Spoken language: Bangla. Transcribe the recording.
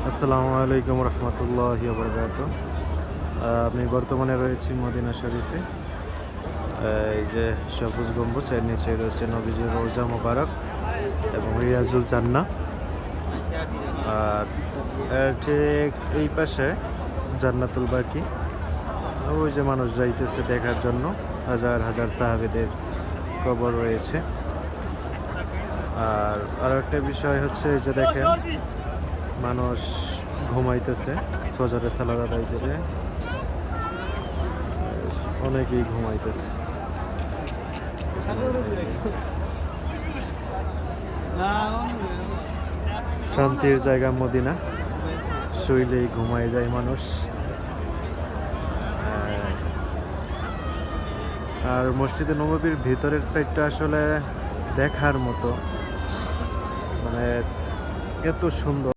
আসসালামু আলাইকুম রহমতুল্লাহি ওয়া বারাকাতুহু। আমি বর্তমানে রয়েছি মদিনা শরীফে। এই যে সবুজ গম্বুজ, এর নিচে রয়েছে নবীজির রওজা মোবারক এবং রিয়াজুল জান্নাহ। আর এর ঠিক এই পাশে জান্নাতুল বাকি। ওই যে মানুষ যাইতেছে দেখার জন্য, হাজার হাজার সাহাবীদের কবর রয়েছে। আর আরো একটা বিষয় হচ্ছে, এই যে দেখেন মানুষ ঘুমাইতেছে ফজরের সালাত আদায় করে, অনেকেই ঘুমাইতেছে। শান্তির জায়গা মদিনা, শুইলেই ঘুমায় যায় মানুষ। আর মসজিদে নববীর ভিতরের সাইডটা আসলে দেখার মতো, মানে এত সুন্দর।